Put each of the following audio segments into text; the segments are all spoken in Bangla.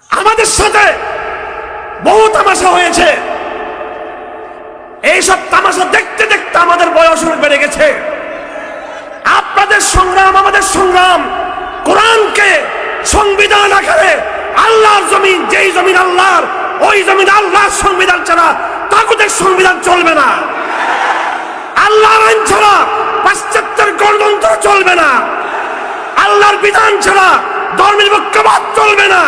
আমাদের সাথে বহু তামাশা হয়েছে। এইসব তামাশা দেখতে দেখতে আমাদের বয়স বেড়ে গেছে। আপনাদের সংগ্রাম, আমাদের সংগ্রাম, কোরআনকে সংবিধান আকারে আল্লাহর জমিন, যেই জমিন আল্লাহর, ওই জমিন আল্লাহর সংবিধান ছাড়া তাগুতের সংবিধান চলবে না। আল্লাহর আইন ছাড়া পাশ্চাত্যের গণতন্ত্র চলবে না। আল্লাহর বিধান ছাড়া ধর্মনিরপেক্ষবাদ চলবে না।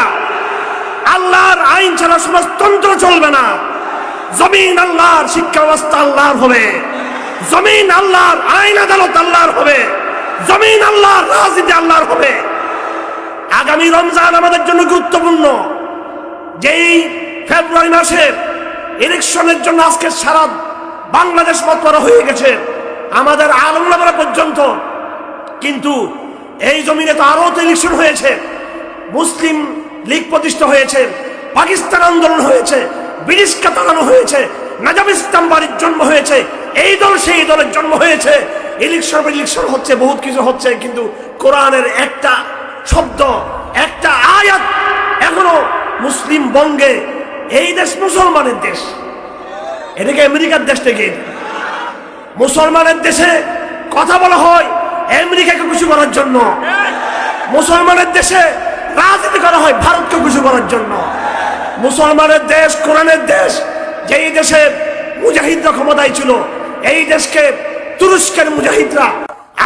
আল্লাহর আইন ছাড়া সমাজতন্ত্র চলবে না। জমিন আল্লাহর, শিক্ষা ব্যবস্থা আল্লাহর হবে। জমিন আল্লাহর, আইন আদালত আল্লাহর হবে। জমিন আল্লাহর, রাজনীতি আল্লাহর হবে। আগামী রমজান আমাদের জন্য গুরুত্বপূর্ণ। যেই ফেব্রুয়ারি মাসের ইলেকশনের জন্য আজকে সারা বাংলাদেশ মতোয়ারা হয়ে গেছে, আমাদের আলেম ওলামারা পর্যন্ত। কিন্তু এই জমিনে তো আরো তো ইলেকশন হয়েছে। মুসলিম লীগ প্রতিষ্ঠা হয়েছে, পাকিস্তান আন্দোলন হয়েছে, ব্রিটিশ কাতালানো হয়েছে, নাজাম ইসলাম বাড়ির জন্ম হয়েছে, এই দল সেই দলের জন্ম হয়েছে। ইলেকশন হচ্ছে, বহুত কিছু হচ্ছে, কিন্তু কোরআনের একটা শব্দ, একটা আয়াত এখনো মুসলিম বঙ্গে, এই দেশ মুসলমানের দেশ, এটাকে আমেরিকার দেশ থেকে মুসলমানের দেশে কথা বলা হয় আমেরিকাকে খুশি করার জন্য। মুসলমানের দেশে রাজনীতি করা হয় ভারতকে খুশি করার জন্য। মুসলমানের দেশ, কোরআনের দেশ, যেই দেশে মুজাহিদরা ক্ষমতায় ছিল, এই দেশকে তুরস্কের মুজাহিদরা,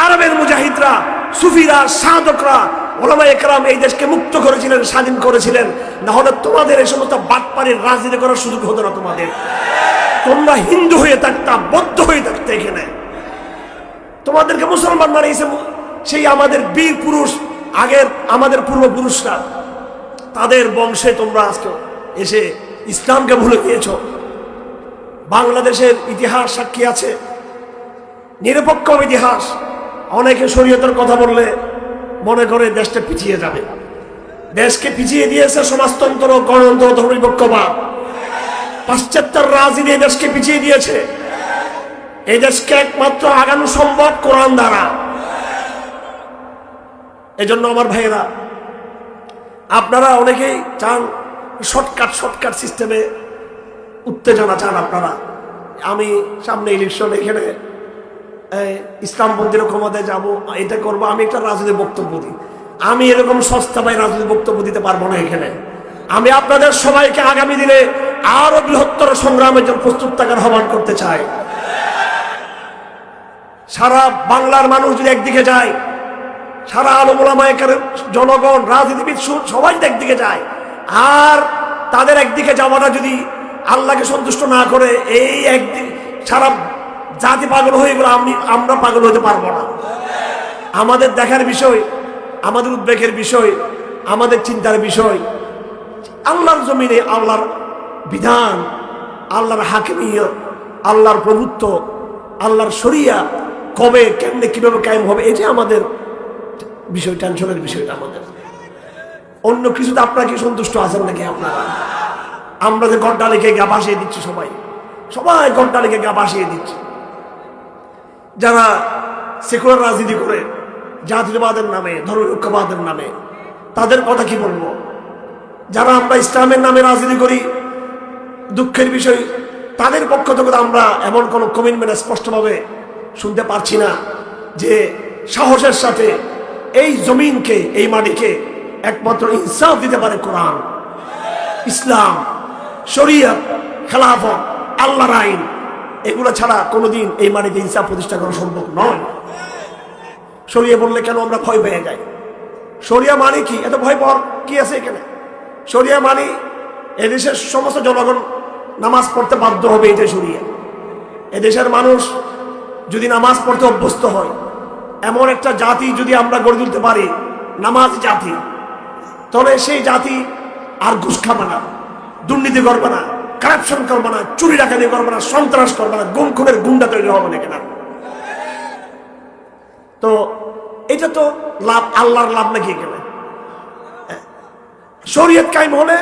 আরবের মুজাহিদরা, সুফিরা, সাধকরা, ওলামায়ে কেরাম এই দেশকে মুক্ত করেছিলেন, স্বাধীন করেছিলেন। না হলে তোমাদের এই সমস্ত বাটপাড়ির রাজনীতি করার সুযোগ হতো না তোমাদের। তোমরা হিন্দু হয়ে থাকতা, বৌদ্ধ হয়ে থাকতে, এখানে তোমাদেরকে মুসলমান বানিয়েছে সেই আমাদের বীর পুরুষ, আগের আমাদের পূর্বপুরুষরা, তাদের বংশে তোমরা আজকে এসে ইসলামকে ভুলে গিয়েছ। বাংলাদেশের ইতিহাস সাক্ষী আছে, নিরপেক্ষ ইতিহাস। অনেকে শরীয়তের কথা বললে মনে করে দেশটা পিছিয়ে যাবে। দেশকে পিছিয়ে দিয়েছে সমাজতন্ত্র, গণতন্ত্র, ধর্মনিরপেক্ষবাদ। পাশ্চাত্যের রাজনীতি দেশকে পিছিয়ে দিয়েছে। এই দেশকে একমাত্র আগানো সম্ভব কোরআন দ্বারা। এজন্য আমার ভাইয়েরা, আপনারা অনেকেই চান শর্টকাট সিস্টেমে উত্তেজনা চান আপনারা। আমি সামনে ইলেকশন, এখানে ইসলামপন্থীর ক্ষমতায় যাব, এটা করবো, আমি একটা রাজনৈতিক বক্তব্য দিই। আমি এরকম সস্তা ভাই রাজনৈতিক বক্তব্য দিতে পারবো না এখানে। আমি আপনাদের সবাইকে আগামী দিনে আরো বৃহত্তর সংগ্রামের জন্য প্রস্তুত থাকার আহ্বান করতে চাই। সারা বাংলার মানুষ যদি একদিকে যায়, সারা আলেম ওলামা জনগণ, রাজনীতিবিদ সবাই একদিকে যায়, আর তাদের একদিকে যাওয়াটা যদি আল্লাহকে সন্তুষ্ট না করে, এই একদিন সারা জাতি পাগল হয়ে গেল, আমরা পাগল হতে পারবো না। আমাদের দেখার বিষয়, আমাদের উদ্বেগের বিষয়, আমাদের চিন্তার বিষয় আল্লাহর জমিনে আল্লাহর বিধান, আল্লাহর হাকিমিয়ত, আল্লাহর প্রভুত্ব, আল্লাহর শরিয়া কবে, কেমনে, কিভাবে কায়েম হবে, এটি আমাদের বিষয়, টেনশনের বিষয়টা আমাদের। অন্য কিছুতে আপনারা কি সন্তুষ্ট আছেন নাকি আপনারা? আমরা যে ঘন্টা লিখে গা ভাসিয়ে দিচ্ছি, সবাই ঘন্টা লিখে গা ভাসিয়ে দিচ্ছে। যারা সেকুলার রাজনীতি করে জাতীয়তাবাদের নামে, ধর্মনিরপেক্ষবাদের নামে, তাদের কথা কি বলবো? যারা আমরা ইসলামের নামে রাজনীতি করি, দুঃখের বিষয় তাদের পক্ষ থেকে আমরা এমন কোনো কমিটমেন্ট স্পষ্টভাবে শুনতে পারছি না যে সাহসের সাথে এই জমিনকে, এই মাটিকে একমাত্র ইনসাফ দিতে পারে কোরআন, ইসলাম, শরিয়ত, খেলাফত, আল্লাহর আইন। এগুলো ছাড়া কোনোদিন এই মাটিতে ইনসাফ প্রতিষ্ঠা করা সম্ভব নয়। শরিয়া বললে কেন আমরা ভয় পেয়ে যাই? শরিয়া মানে কি? এত ভয় পাওয়ার কি আছে এখানে? শরিয়া মানে এদেশের সমস্ত জনগণ নামাজ পড়তে বাধ্য হবে, এটাই শরিয়া। এদেশের মানুষ যদি নামাজ পড়তে অভ্যস্ত হয়, এমন একটা জাতি যদি আমরা গড়ে তুলতে পারি, নামাজ জাতি, তবে সেই জাতি আর ঘুষ খাবে না, দুর্নীতি করবে না, কারাপশন করবে না, চুরি ডাকাতি করবে না, সন্ত্রাস করবে না, গুম খুনের গুন্ডা তৈরি হবে না কেনা। তো এটা তো লাভ, আল্লাহর লাভ নাকি এখানে? শরীয়ত কায়েম হলে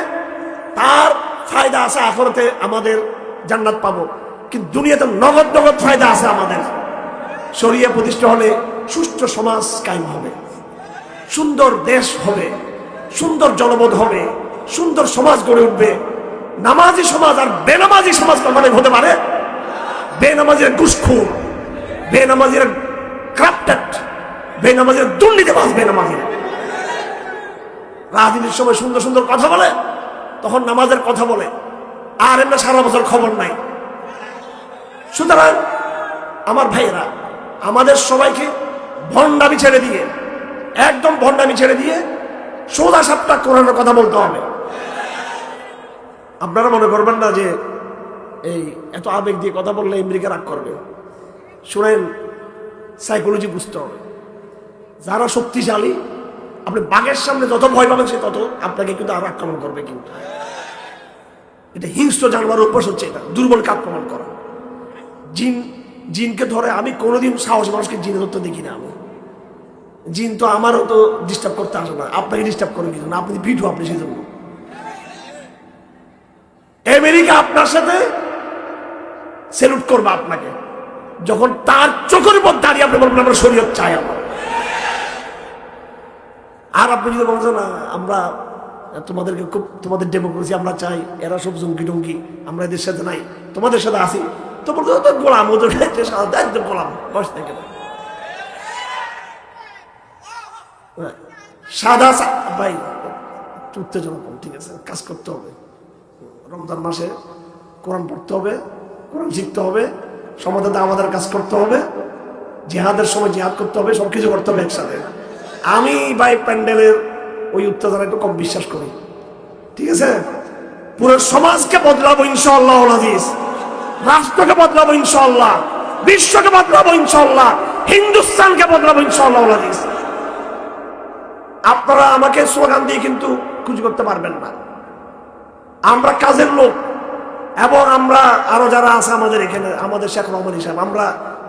তার ফায়দা আছে, আখিরাতে আমাদের জান্নাত পাবো, কিন্তু দুনিয়াতে নগদ ফায়দা আছে আমাদের। শরিয়া প্রতিষ্ঠা হলে সুষ্ঠু সমাজ কায়েম হবে, সুন্দর দেশ হবে, সুন্দর জনপদ হবে, সুন্দর সমাজ গড়ে উঠবে। নামাজি সমাজ আর বেনামাজি সমাজ কখনো হতে পারে? বেনামাজির ঘুষখোর, বেনামাজির ক্রাপ্টেড, বেনামাজির দুর্নীতিবাজ, বেনামাজির রাজনীতির সময় সুন্দর সুন্দর কথা বলে, তখন নামাজের কথা বলে, আর এমনি সারা বছর খবর নাই। সুতরাং আমার ভাইয়েরা, আমাদের সবাইকে ভণ্ডামি ছেড়ে দিয়ে, একদম ভণ্ডামি ছেড়ে দিয়ে সোজা সাপটা কোরআনের কথা বলতে হবে। আপনারা মনে করবেন না যে এই এত আবেগ দিয়ে কথা বললে আমেরিকা রাগ করবে। শুনেন, সাইকোলজি বুঝতে হবে। যারা শক্তিশালী, আপনি বাঘের সামনে যত ভয় পাবেন সে তত আপনাকে কিন্তু আরো আক্রমণ করবে। কিন্তু এটা হিংস্র জানোয়ারের অভ্যাস হচ্ছে, এটা দুর্বলকে আক্রমণ করা। জিনকে ধরে আমি কোনোদিন সাহস মানুষকে জিনে ধরতে দেখি না। আমি জিন তো আমারও তো ডিস্টার্ব করতে আসে না, আপনাকে ডিস্টার্ব করে কিছু না, আপনি পিঠু, আপনি সেই জন্য। আমেরিকা আপনার সাথে স্যালুট করবে আপনাকে যখন তার চোখের উপর দাঁড়িয়ে আপনি বলবেন আমরা শরীয়ত চাই আমার। আর আপনি যদি বলছেন না আমরা তোমাদেরকে খুব, তোমাদের ডেমোক্রেসি আমরা চাই, এরা সব জঙ্গি টঙ্গি, আমরা এদের সাথে নাই, তোমাদের সাথে আসি, তো বলতে গোলাম, ওদের একদম গোলাম, বয়স থেকে সাদা ভাই উত্তেজনা কম, ঠিক আছে, কাজ করতে হবে। রমজান মাসে কোরআন পড়তে হবে, কোরআন শিখতে হবে, সমাজে আমাদের কাজ করতে হবে, জিহাদের সময় জিহাদ করতে হবে, সবকিছু করতে হবে একসাথে। আমি ভাই প্যান্ডেলের ওই উত্তেজনা একটু কম বিশ্বাস করি, ঠিক আছে। পুরো সমাজকে বদলাবো ইনশাআল্লাহ আজিজ, রাষ্ট্রকে বদলাবো ইনশাআল্লাহ, বিশ্বকে বদলাবো ইনশাআল্লাহ, হিন্দুস্তানকে বদলাবো ইনশাআল্লাহ আজিজ। আপনারা আমাকে স্লোগান দিয়ে কিন্তু খুশি করতে পারবেন না। আমরা কাজের লোক, এবং আমরা আরো যারা আছে আমাদের এখানে, আমাদের শেখ রহমান হিসাব, আমরা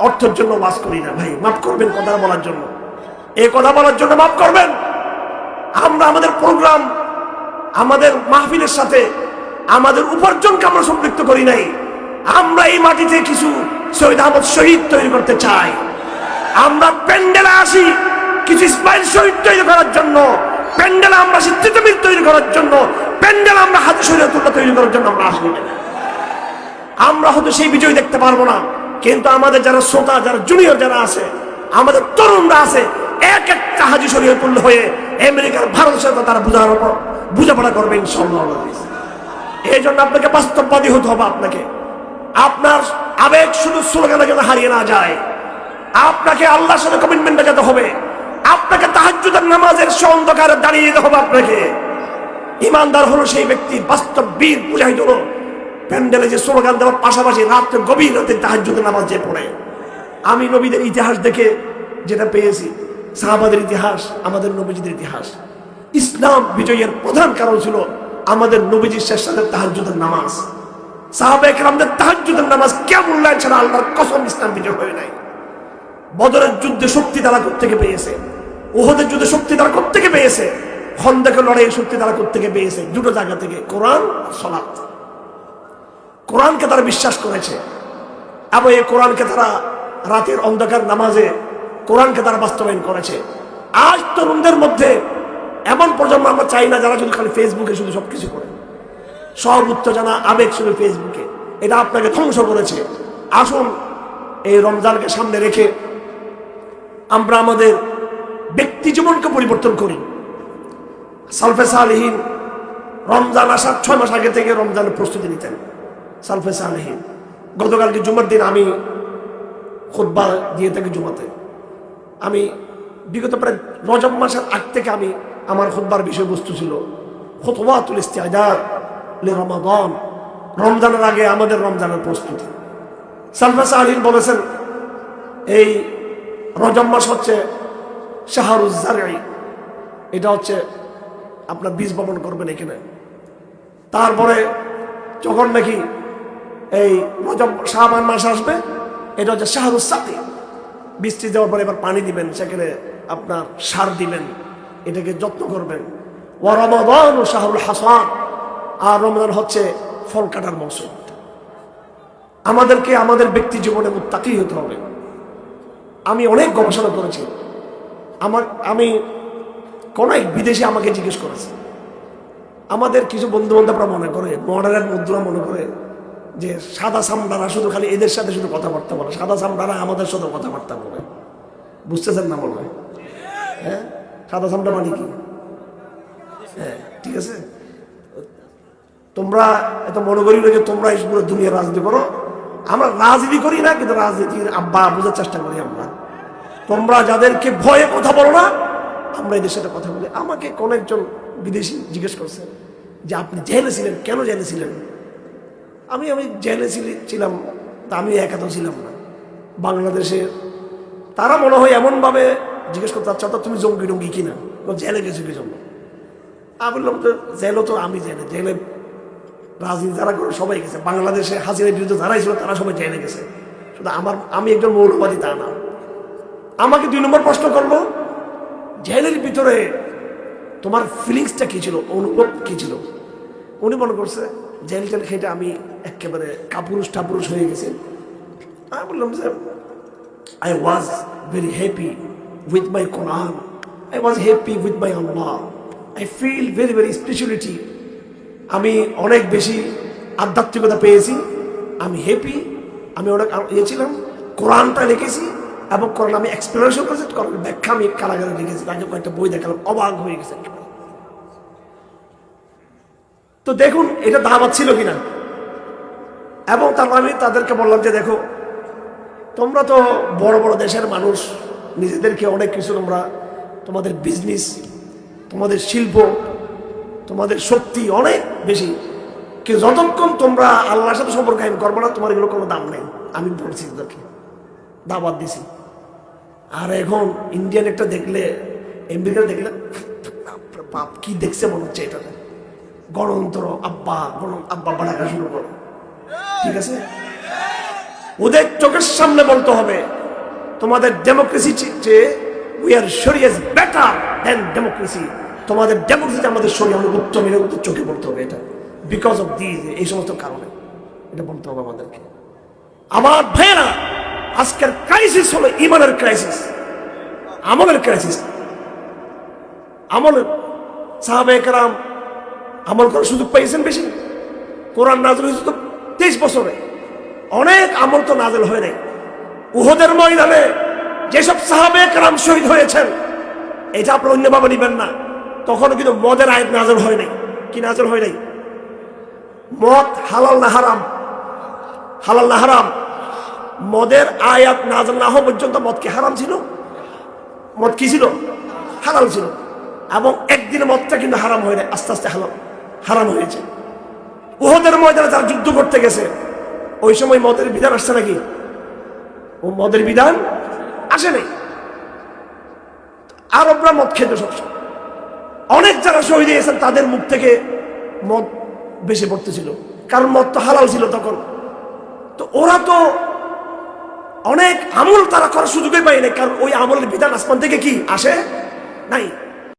অর্থের জন্য ওয়াজ করি না ভাই, মাফ করবেন কথা বলার জন্য, এই কথা বলার জন্য মাফ করবেন। আমরা আমাদের প্রোগ্রাম, আমাদের মাহফিলের সাথে আমাদের উপার্জনকে আমরা সম্পৃক্ত করি নাই। আমরা এই মাটিতে কিছু শহীদ আহমদ শহীদ তৈরি করতে চাই। আমরা প্যান্ডেলে আসি কিছু ইসমাইল শহীদ তৈরি করার জন্য, প্যান্ডেলে আমরা সিদ্দিক তৈরি করার জন্য, প্যান্ডেলে আমরা হাজি শরীয়তুল্লাহ তৈরি করার জন্য আমরা আসি। আমরা হয়তো সেই বিজয় দেখতে পারবো না, কিন্তু আমাদের যারা শ্রোতা, যারা জুনিয়র যারা আছে, আমাদের তরুণরা আছে, এক একটা হাজি শরীয়তুল্লাহ হয়ে আমেরিকার, ভারতের সাথে তারা বুঝাপড়া করবে ইনশাআল্লাহ। এই জন্য আপনাকে বাস্তববাদী হতে হবে। আপনাকে আপনার আবেগ শুধু স্লোগানে যেন হারিয়ে না যায়, আপনাকে আল্লাহর সাথে কমিটমেন্টে যেতে হবে। আপনাকে তাহাজ্জুদের নামাজের অন্ধকারে দাঁড়িয়ে যেতে হবে। আপনাকে ইমানদার হলো সেই ব্যক্তি, বাস্তব বীর মুজাহিদ হলো প্যান্ডেলে যে স্লোগান দেওয়ার পাশাপাশি রাত্রে গভীর রাতে তাহাজ্জুদের নামাজ যে পড়ে। আমি নবীদের ইতিহাস দেখে যেটা পেয়েছি, সাহাবাদের ইতিহাস, আমাদের নবীজিদের ইতিহাস, ইসলাম বিজয়ের প্রধান কারণ ছিল আমাদের নবীজির শেষ রাতের তাহাজ্জুদের নামাজ। সাহাবা একরামদের তাহাজ্জুদের নামাজ কেমন মূল্যায়ন ছাড়া আল্লাহর কসম ইসলাম বিজয় হয় নাই। বদরের যুদ্ধে শক্তি তারা কোত্থেকে পেয়েছে, উহুদের যুদ্ধে শক্তি তারা কোত্থেকে পেয়েছে, খন্দকের লড়াইয়ের শক্তি তারা কোত্থেকে পেয়েছে? দুটো জায়গা থেকে, কোরআন আর সালাত। কোরআনকে তারা বিশ্বাস করেছে এবং এই কোরআনকে তারা রাতের অন্ধকার নামাজে কোরআনকে তারা বাস্তবায়ন করেছে। আজ তরুণদের মধ্যে এমন প্রজন্ম আমরা চাই না যারা শুধু খালি ফেসবুকে শুধু সবকিছু করে, সব উত্তেজনা আবেগ শুধু ফেসবুকে, এটা আপনাকে ধ্বংস করেছে। আসুন এই রমজানকে সামনে রেখে আমরা আমাদের ব্যক্তি জীবনকে পরিবর্তন করি। সালফে সালেহীন রমজান আসার 6 মাস আগে থেকে রমজানের প্রস্তুতি নিতেন। সালফে সালেহীন, গতকালকে জুমার দিন আমি খুতবা দিয়ে থাকি জুমাতে। আমি বিগত প্রায় রজব মাসের আগ থেকে আমি আমার খুতবার বিষয়বস্তু ছিল খুতবাতুল ইস্তিআদাদ লিরমাদান, রমজানের আগে আমাদের রমজানের প্রস্তুতি। সালফে সালেহীন বলেছেন এই রজব মাস হচ্ছে শাহরুজ জারঈ, এটা হচ্ছে আপনার বীজ বপন করবেন এখানে। তারপরে যখন নাকি এই রজব শাবান মাস আসবে, এটা হচ্ছে শাহরুজ সাকি, বৃষ্টি দেওয়ার পরে এবার পানি দিবেন, সেখানে আপনার সার দিবেন, এটাকে যত্ন করবেন। ওয়া রমাদান ও শাহরুল হাসান, আর রমজান হচ্ছে ফল কাটার মৌসুম। আমাদেরকে আমাদের ব্যক্তি জীবনে মুত্তাকি হতে হবে। আমি অনেক গবেষণা করেছি। আমি কোন এক বিদেশি আমাকে জিজ্ঞেস করেছে আমাদের কিছু বন্ধু বান্ধবরা মনে করে, মডারেট মুদ্রা মনে করে যে সাদা সামদারা শুধু খালি এদের সাথে শুধু কথাবার্তা বলে, সাদা সামদারা আমাদের সাথে কথাবার্তা বলে। বুঝতেছেন না মনে হয়? হ্যাঁ, সাদা সামদা মানে কি? হ্যাঁ, ঠিক আছে। তোমরা এত মনে করি না যে তোমরা এই পুরো দুনিয়ার রাজনীতি করো। আমরা রাজনীতি করি না, কিন্তু রাজনীতির আব্বা বোঝার চেষ্টা করি আমরা। তোমরা যাদেরকে ভয়ে কথা বলো না, আমরা এদের সাথে কথা বলি। আমাকে কোন একজন বিদেশি জিজ্ঞেস করছে যে আপনি জেলে ছিলেন, কেন জেলে ছিলেন? আমি জেলে ছিলাম, তা আমি একা তো ছিলাম না। বাংলাদেশে তারা মনে হয় এমনভাবে জিজ্ঞেস করতে চাচ্ছ তো তুমি জঙ্গি টঙ্গি কিনা, জেলে গেছো কি জন্য? আমি বললাম তো জেলও তো আমি জেলে রাজনীতি যারা করে সবাই গেছে। বাংলাদেশে হাসিনার বিরুদ্ধে যারাই ছিল তারা সবাই জেলে গেছে, শুধু আমি একজন মৌলবাদী তা না। আমাকে 2 নম্বর প্রশ্ন করলো, জেলের ভিতরে তোমার ফিলিংসটা কি ছিল, অনুভব কি ছিল? উনি মনে করছে জেল খেটে আমি একেবারে কাপুরুষ হয়ে গেছি। আমি বললাম যে I was very happy with my Quran. I was happy with my Allah. I feel very spirituality. আমি অনেক বেশি আধ্যাত্মিকতা পেয়েছি, আমি হ্যাপি, আমি অনেক ছিলাম। কোরআনটা লিখেছি এবং কোরআন আমি এক্সপ্লেনেশন করেছি, কোরআনের ব্যাখ্যা আমি কারাগারে লিখেছি, তাকে কয়েকটা বই দেখালাম, অবাক হয়ে গেছে। তো দেখুন এটা দাওয়াত ছিল কিনা। এবং তারপর আমি তাদেরকে বললাম যে দেখো, তোমরা তো বড় বড় দেশের মানুষ, নিজেদেরকে অনেক কিছু তোমরা, তোমাদের বিজনেস, তোমাদের শিল্প, তোমাদের শক্তি অনেক বেশি, কিন্তু যতক্ষণ তোমরা আল্লাহর সাথে সম্পর্ক কায়েম করবে না, তোমার এগুলো কোনো দাম নেই। আমি বলছি তাদেরকে, দাওয়াত দিছি। আর এখন ইন্ডিয়ান একটা দেখলে, আমেরিকা দেখলে বাপ কি দেখছে মনে হচ্ছে, এটাতে গণতন্ত্র আব্বা ডাকা শুরু করো। ঠিক আছে, ওদের চোখের সামনে বলতে হবে তোমাদের ডেমোক্রেসি চেয়ে উই আর শরিয়া ইজ বেটার দেন ডেমোক্রেসি। তোমাদের ডেমোক্রেসি আমাদের শরিয়া অনেক উত্তম, এর উত্তর চোখে বলতে হবে এটা, বিকজ অফ দিস, এই সমস্ত কারণে এটা বলতে হবে আমাদেরকে। আমার ভাইয়েরা, আজকের ক্রাইসিস হলো ইমানের ক্রাইসিস, আমলের ক্রাইসিস। আমলের সাহাবায়ে কেরাম আমল করার সুযোগ পাইছেন বেশি। কোরআন নাযিল হয়েছে তো 23 বছরে, অনেক আমল তো নাযিল হয় নাই। উহুদের ময়দানে যেসব সাহাবায়ে কেরাম শহীদ হয়েছেন, এটা আপনারা অন্যভাবে নিবেন না। তখন কিন্তু মদের আয়াত নাযিল হয় নাই। কি নাযিল হয় নাই? মদ হালাল না হারাম? হালাল না হারাম? মদের আয়াত নাযিল না হওয়া পর্যন্ত মদ কি হারাম ছিল? মদ কি ছিল? হালাল ছিল। এবং একদিনে মদটা কিন্তু হারাম হয় না, আস্তে আস্তে হারাম হয়েছে। উহুদের ময়দানে যারা যুদ্ধ করতে গেছে, ওই সময় মদের বিধান আসছে নাকি? ও মদের বিধান আসে নাই। আরবরা মদ খেত সবসময়। অনেক যারা শহীদ হয়েছেন তাদের মুখ থেকে মদ বেশি পড়তেছিল, কারণ মদ তো হালাল ছিল তখন। তো ওরা তো অনেক আমল তারা করার সুযোগই পায় না, কারণ ওই আমলের বিধান আসমান থেকে কি আসে নাই।